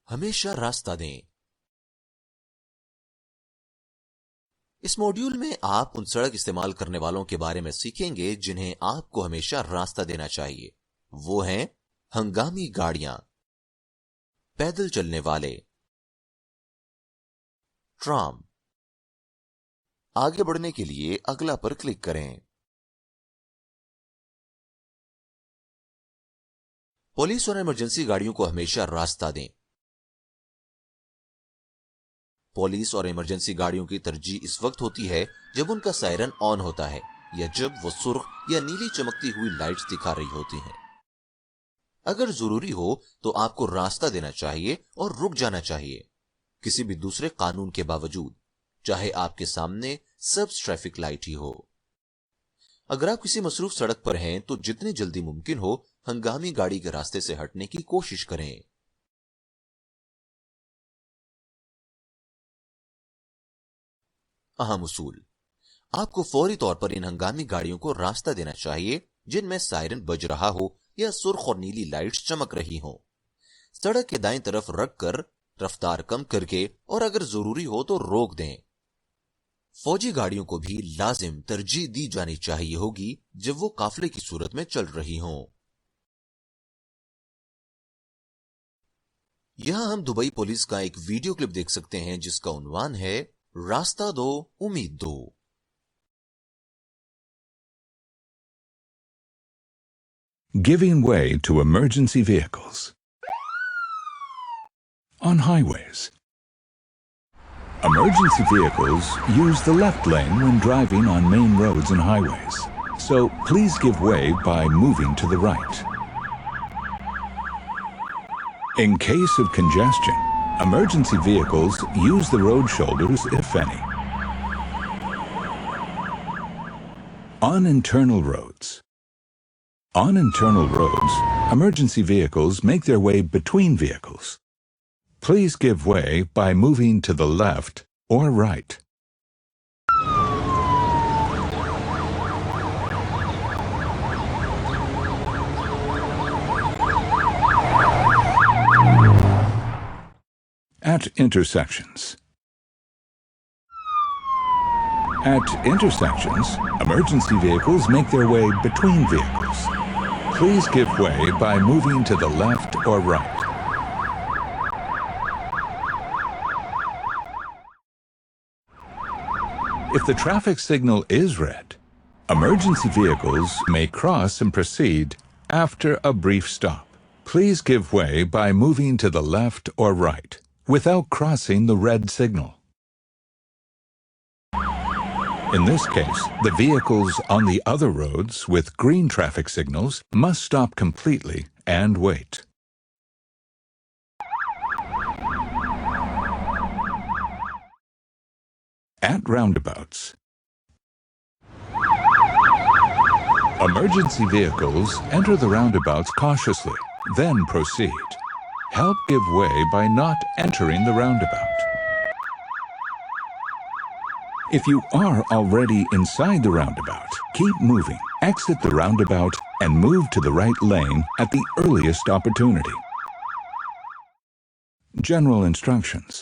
ہمیشہ راستہ دیں۔ اس ماڈیول میں آپ ان سڑک استعمال کرنے والوں کے بارے میں سیکھیں گے جنہیں آپ کو ہمیشہ راستہ دینا چاہیے۔ وہ ہیں ہنگامی گاڑیاں، پیدل چلنے والے، ٹرام۔ آگے بڑھنے کے لیے اگلا پر کلک کریں۔ پولیس اور ایمرجنسی گاڑیوں کو ہمیشہ راستہ دیں۔ پولیس اور ایمرجنسی گاڑیوں کی ترجیح اس وقت ہوتی ہے جب ان کا سائرن آن ہوتا ہے یا جب وہ سرخ یا نیلی چمکتی ہوئی لائٹس دکھا رہی ہوتی ہیں۔ اگر ضروری ہو تو آپ کو راستہ دینا چاہیے اور رک جانا چاہیے، کسی بھی دوسرے قانون کے باوجود، چاہے آپ کے سامنے سبز ٹریفک لائٹ ہی ہو۔ اگر آپ کسی مصروف سڑک پر ہیں تو جتنی جلدی ممکن ہو ہنگامی گاڑی کے راستے سے ہٹنے کی کوشش کریں۔ اہم اصول: آپ کو فوری طور پر ان ہنگامی گاڑیوں کو راستہ دینا چاہیے جن میں سائرن بج رہا ہو یا سرخ اور نیلی لائٹس چمک رہی ہوں۔ سڑک کے دائیں طرف رکھ کر رفتار کم کر کے اور اگر ضروری ہو تو روک دیں۔ فوجی گاڑیوں کو بھی لازم ترجیح دی جانی چاہیے ہوگی جب وہ قافلے کی صورت میں چل رہی ہوں۔ یہاں ہم دبئی پولیس کا ایک ویڈیو کلپ دیکھ سکتے ہیں جس کا عنوان ہے راستہ دو، امید دو۔ Giving way to emergency vehicles. On highways. Emergency vehicles use the left lane when driving on main roads and highways, so please give way by moving to the right. In case of congestion, emergency vehicles use the road shoulders if any. On internal roads. On internal roads, emergency vehicles make their way between vehicles. Please give way by moving to the left or right. At intersections. At intersections, emergency vehicles make their way between vehicles. Please give way by moving to the left or right. If the traffic signal is red, emergency vehicles may cross and proceed after a brief stop. Please give way by moving to the left or right without crossing the red signal. In this case, the vehicles on the other roads with green traffic signals must stop completely and wait. At roundabouts. Emergency vehicles enter the roundabouts cautiously, then proceed. Help give way by not entering the roundabout. If you are already inside the roundabout, keep moving. Exit the roundabout and move to the right lane at the earliest opportunity. General instructions.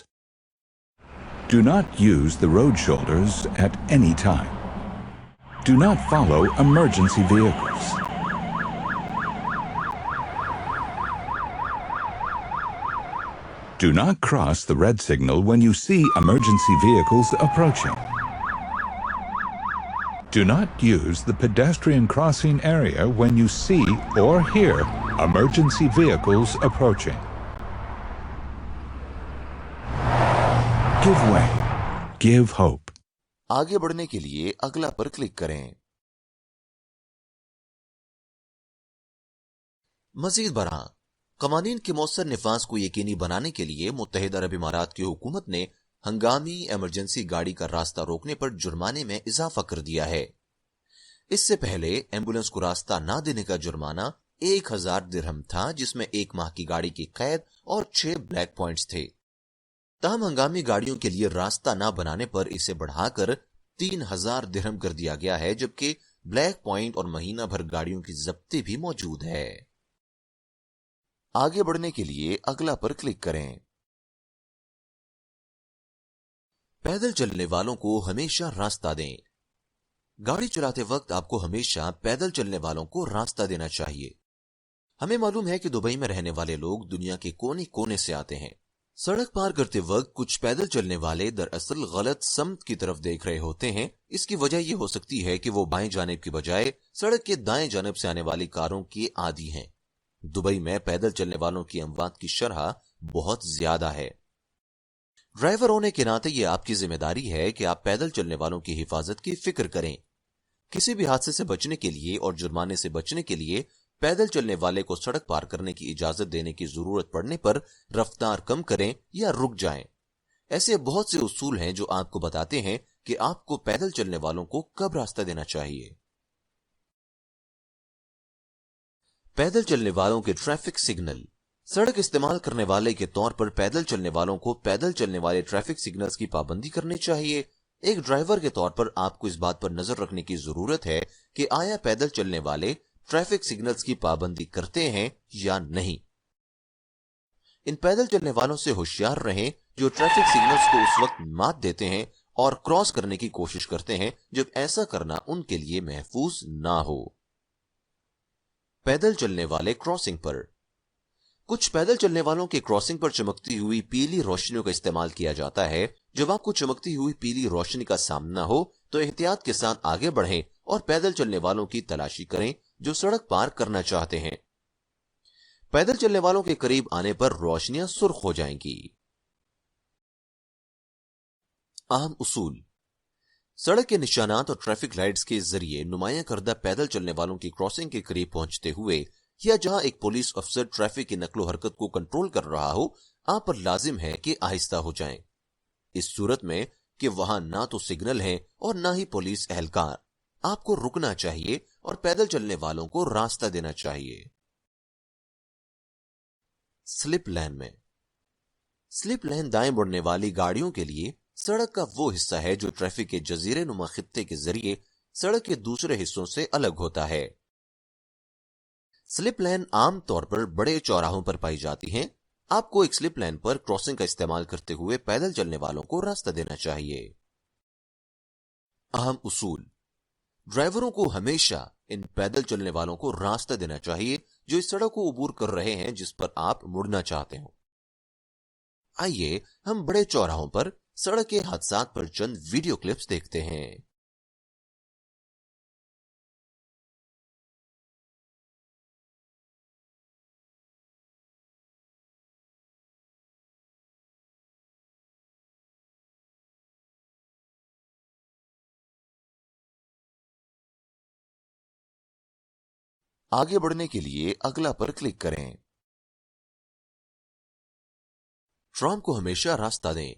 Do not use the road shoulders at any time. Do not follow emergency vehicles. Do not cross the red signal when you see emergency vehicles approaching. Do not use the pedestrian crossing area when you see or hear emergency vehicles approaching. Give way. Give hope. آگے بڑھنے کے لیے اگلا پر click کریں۔ مزید برآں قوانین کے مؤثر نفاذ کو یقینی بنانے کے لیے متحدہ عرب امارات کی حکومت نے ہنگامی ایمرجنسی گاڑی کا راستہ روکنے پر جرمانے میں اضافہ کر دیا ہے۔ اس سے پہلے ایمبولینس کو راستہ نہ دینے کا جرمانہ 1000 درہم تھا، جس میں 1 ماہ کی گاڑی کی قید اور 6 بلیک پوائنٹس تھے۔ تاہم ہنگامی گاڑیوں کے لیے راستہ نہ بنانے پر اسے بڑھا کر 3000 درہم کر دیا گیا ہے، جبکہ بلیک پوائنٹ اور مہینہ بھر گاڑیوں کی ضبطی بھی موجود ہے۔ آگے بڑھنے کے لیے اگلا پر کلک کریں۔ पैदल चलने वालों को हमेशा रास्ता दें। गाड़ी चलाते वक्त आपको हमेशा पैदल चलने वालों को रास्ता देना चाहिए। हमें मालूम है कि दुबई में रहने वाले लोग दुनिया के कोने कोने से आते हैं। सड़क पार करते वक्त कुछ पैदल चलने वाले दरअसल गलत समत की तरफ देख रहे होते हैं। इसकी वजह यह हो सकती है कि वो बाएं जानिब की बजाय सड़क के दाएं जानिब से आने वाली कारों के आदी हैं। दुबई में पैदल चलने वालों की अमवात की शरह बहुत ज्यादा है। ड्राइवर होने के नाते यह आपकी जिम्मेदारी है कि आप पैदल चलने वालों की हिफाजत की फिक्र करें। किसी भी हादसे से बचने के लिए और जुर्माने से बचने के लिए पैदल चलने वाले को सड़क पार करने की इजाजत देने की जरूरत पड़ने पर रफ्तार कम करें या रुक जाएं। ऐसे बहुत से उसूल हैं जो आपको बताते हैं कि आपको पैदल चलने वालों को कब रास्ता देना चाहिए। पैदल चलने वालों के ट्रैफिक सिग्नल। सड़क इस्तेमाल करने वाले के तौर पर पैदल चलने वालों को पैदल चलने वाले ट्रैफिक सिग्नल्स की पाबंदी करनी चाहिए। एक ड्राइवर के तौर पर आपको इस बात पर नजर रखने की जरूरत है कि आया पैदल चलने वाले ट्रैफिक सिग्नल्स की पाबंदी करते हैं या नहीं। इन पैदल चलने वालों से होशियार रहें जो ट्रैफिक सिग्नल्स को उस वक्त मात देते हैं और क्रॉस करने की कोशिश करते हैं जब ऐसा करना उनके लिए महफूज ना हो। पैदल चलने वाले क्रॉसिंग पर। कुछ पैदल चलने वालों के क्रॉसिंग पर चमकती हुई पीली रोशनियों का इस्तेमाल किया जाता है। जब आपको चमकती हुई पीली रोशनी का सामना हो तो एहतियात के साथ आगे बढ़ें और पैदल चलने वालों की तलाशी करें जो सड़क पार करना चाहते हैं। पैदल चलने वालों के करीब आने पर रोशनियां सुर्ख हो जाएंगी। अहम उसूल। सड़क के निशानात और ट्रैफिक लाइट्स के जरिए नुमाया करदा पैदल चलने वालों की क्रॉसिंग के करीब पहुंचते हुए या जहां एक पुलिस अफसर ट्रैफिक की नकलो हरकत को कंट्रोल कर रहा हो, आप पर लाजिम है कि आहिस्ता हो जाएं। इस सूरत में कि वहां ना तो सिग्नल है और ना ही पुलिस एहलकार, आपको रुकना चाहिए और पैदल चलने वालों को रास्ता देना चाहिए। स्लिप लाइन में। स्लिप लाइन दाएं मुड़ने वाली गाड़ियों के लिए सड़क का वो हिस्सा है जो ट्रैफिक के जजीरे नुमा खित्ते के जरिए सड़क के दूसरे हिस्सों से अलग होता है। स्लिप लाइन आम तौर पर बड़े चौराहों पर पाई जाती हैं। आपको एक स्लिप लाइन पर क्रॉसिंग का इस्तेमाल करते हुए पैदल चलने वालों को रास्ता देना चाहिए। अहम उसूल। ड्राइवरों को हमेशा इन पैदल चलने वालों को रास्ता देना चाहिए जो इस सड़क को अबूर कर रहे हैं जिस पर आप मुड़ना चाहते हो। आइए हम बड़े चौराहों पर सड़क के हादसात पर चंद वीडियो क्लिप्स देखते हैं। आगे बढ़ने के लिए अगला पर क्लिक करें। ट्राम को हमेशा रास्ता दें।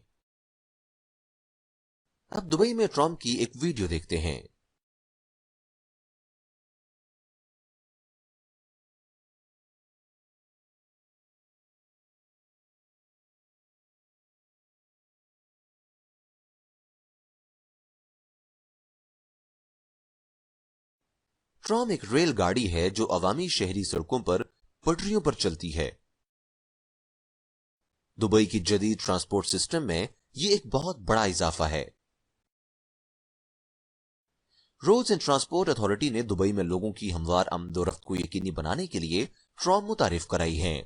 अब दुबई में ट्राम की एक वीडियो देखते हैं। ट्राम एक रेलगाड़ी है जो अवामी शहरी सड़कों पर पटरियों पर चलती है। दुबई की जदीद ट्रांसपोर्ट सिस्टम में यह एक बहुत बड़ा इजाफा है। रोड्स एंड ट्रांसपोर्ट अथॉरिटी ने दुबई में लोगों की हमवार आमदोरफ्त को यकीनी बनाने के लिए ट्राम मुतारिफ कराई है।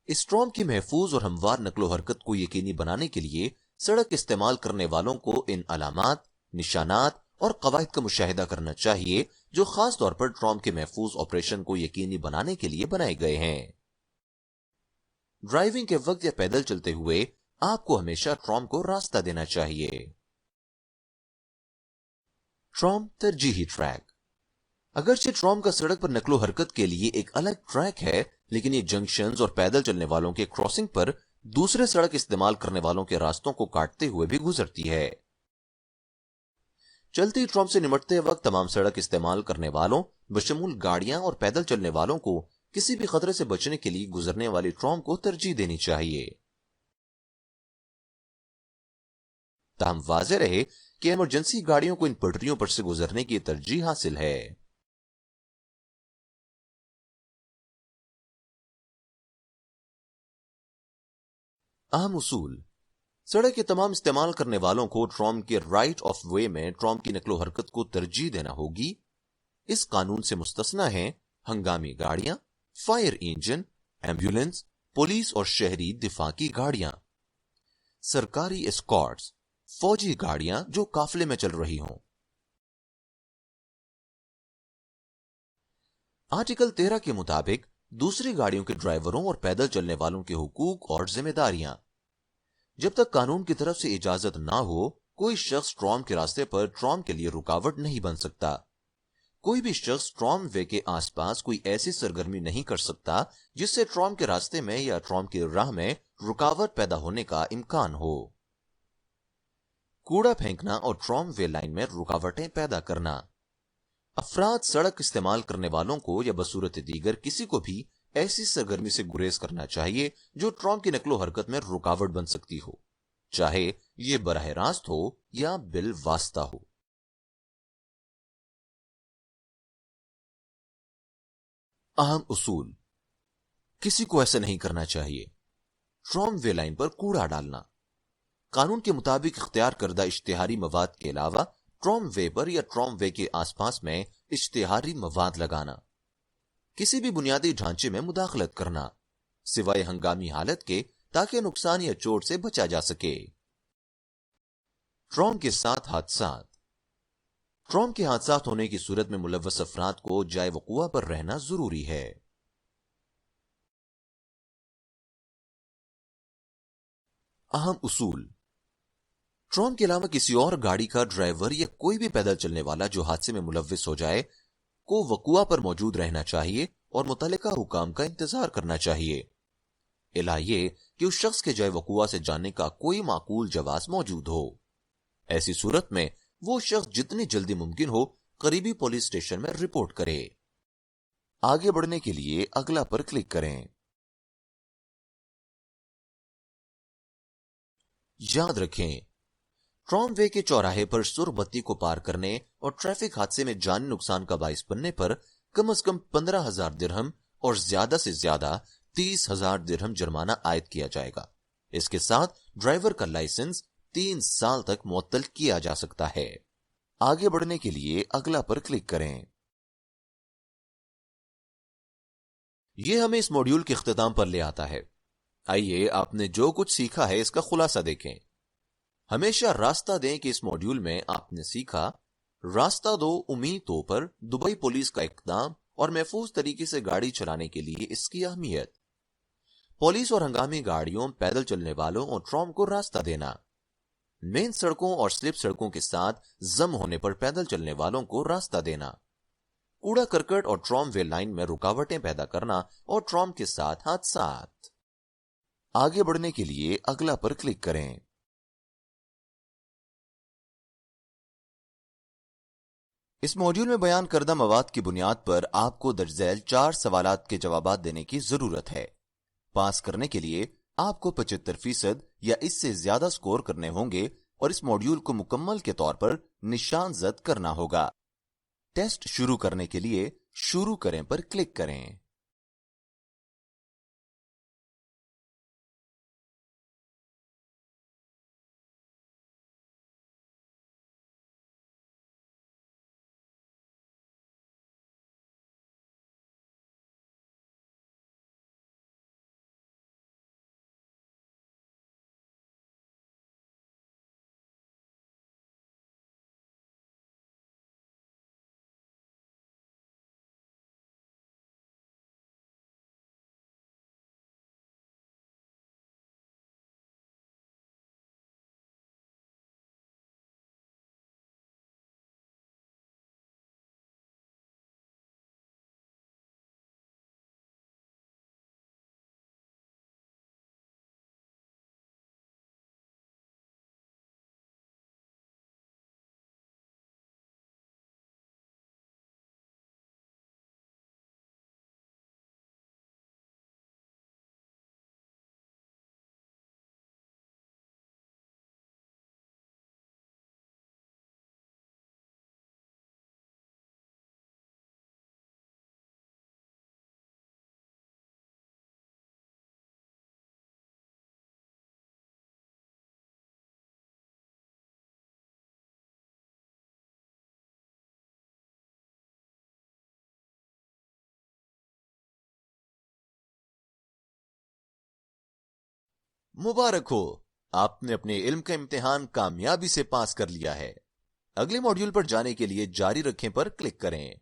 इस ट्राम की महफूज और हमवार नकलो हरकत को यकीनी बनाने के लिए सड़क इस्तेमाल करने वालों को इन अलामात, निशानात और कवायद का मुशाहिदा करना चाहिए जो खास तौर पर ट्राम के महफूज ऑपरेशन को यकीनी बनाने के लिए बनाए गए हैं। ड्राइविंग के वक्त या पैदल चलते हुए आपको हमेशा ट्राम को रास्ता देना चाहिए। ट्राम तरजीही ट्रैक। अगरचे ट्राम का सड़क पर नकलो हरकत के लिए एक अलग ट्रैक है, लेकिन ये जंक्शंस और पैदल चलने वालों के क्रॉसिंग पर दूसरे सड़क इस्तेमाल करने वालों के रास्तों को काटते हुए भी गुजरती है। चलती ट्राम से निपटते वक्त तमाम सड़क इस्तेमाल करने वालों बशमूल गाड़ियां और पैदल चलने वालों को किसी भी खतरे से बचने के लिए गुजरने वाली ट्राम को तरजीह देनी चाहिए। ताहम वाज़ेह रहे कि इमरजेंसी गाड़ियों को इन पटरियों पर से गुजरने की तरजीह हासिल है। अहम उसूल। सड़क के तमाम इस्तेमाल करने वालों को ट्रॉम के राइट ऑफ वे में ट्रॉम की नकलो हरकत को तरजीह देना होगी। इस कानून से मुस्तस्ना हैं हंगामी गाड़ियां, फायर इंजन, एम्बुलेंस, पुलिस और शहरी दिफा की गाड़ियां, सरकारी एस्कॉर्ट्स, फौजी गाड़ियां जो काफिले में चल रही हों। आर्टिकल 13 के मुताबिक दूसरी गाड़ियों के ड्राइवरों और पैदल चलने वालों के हुकूक और जिम्मेदारियां। जब तक कानून की तरफ से इजाजत ना हो, कोई शख्स ट्रॉम के रास्ते पर ट्रॉम के लिए रुकावट नहीं बन सकता। कोई भी शख्स ट्रॉम वे के आसपास कोई ऐसी सरगर्मी नहीं कर सकता जिससे ट्रॉम के रास्ते में या ट्रॉम की राह में रुकावट पैदा होने का इम्कान हो। कूड़ा फेंकना और ट्रॉम वे लाइन में रुकावटें पैदा करना। अफराद सड़क इस्तेमाल करने वालों को या बसूरत दीगर किसी को भी ऐसी सरगर्मी से गुरेज करना चाहिए जो ट्रॉम की नकलो हरकत में रुकावट बन सकती हो, चाहे ये बराह रास्त हो या बिल वास्ता हो। अहम उसूल: किसी को ऐसा नहीं करना चाहिए। ट्रॉम वे लाइन पर कूड़ा डालना। कानून के मुताबिक इख्तियार करदा इश्तिहारी मवाद के अलावा ट्रॉम वे पर या ट्रॉम वे के आसपास में इश्तिहारी मवाद लगाना। किसी भी बुनियादी ढांचे में मुदाखलत करना, सिवाय हंगामी हालत के, ताकि नुकसान या चोट से बचा जा सके। ट्रॉम के साथ हादसात। ट्रॉम के हादसात होने की सूरत में मुलव्वस अफराद को जाए वक़ुआ पर रहना जरूरी है। अहम उसूल: ट्रॉम के अलावा किसी और गाड़ी का ड्राइवर या कोई भी पैदल चलने वाला जो हादसे में मुलव्वस हो जाए को वक़ुआ पर मौजूद रहना चाहिए और मुतल्लिका हुकाम का इंतजार करना चाहिए। इला ये कि उस शख्स के जाए वक़ुआ से जानने का कोई माकूल जवाज मौजूद हो। ऐसी सूरत में वो शख्स जितनी जल्दी मुमकिन हो करीबी पुलिस स्टेशन में रिपोर्ट करे। आगे बढ़ने के लिए अगला पर क्लिक करें। याद रखें, ट्रॉम वे के चौराहे पर सुर्ख बत्ती को पार करने और ट्रैफिक हादसे में जानी नुकसान का बाइस बनने पर कम से कम 15,000 दिरहम और ज्यादा से ज्यादा 30,000 दिरहम जुर्माना आयद किया जाएगा। इसके साथ ड्राइवर का लाइसेंस 3 साल तक मुअत्तल किया जा सकता है। आगे बढ़ने के लिए अगला पर क्लिक करें। यह हमें इस मॉड्यूल के इख्तिताम पर ले आता है। आइए आपने जो कुछ सीखा है इसका खुलासा देखें। हमेशा रास्ता दें कि इस मॉड्यूल में आपने सीखा: रास्ता दो उम्मीदों पर दुबई पुलिस का इक़दाम और महफूज तरीके से गाड़ी चलाने के लिए इसकी अहमियत, पुलिस और हंगामी गाड़ियों, पैदल चलने वालों और ट्रॉम को रास्ता देना, मेन सड़कों और स्लिप सड़कों के साथ जम होने पर पैदल चलने वालों को रास्ता देना, कूड़ा करकट और ट्रॉम वे लाइन में रुकावटें पैदा करना और ट्रॉम के साथ हादसात। आगे बढ़ने के लिए अगला पर क्लिक करें। इस मॉड्यूल में बयान करदा मवाद की बुनियाद पर आपको दर्ज झैल 4 सवालात के जवाबात देने की जरूरत है। पास करने के लिए आपको 75% या इससे ज्यादा स्कोर करने होंगे और इस मॉड्यूल को मुकम्मल के तौर पर निशान जद करना होगा। टेस्ट शुरू करने के लिए शुरू करें पर क्लिक करें। मुबारक हो, आपने अपने इल्म का इम्तिहान कामयाबी से पास कर लिया है। अगले मॉड्यूल पर जाने के लिए जारी रखें पर क्लिक करें।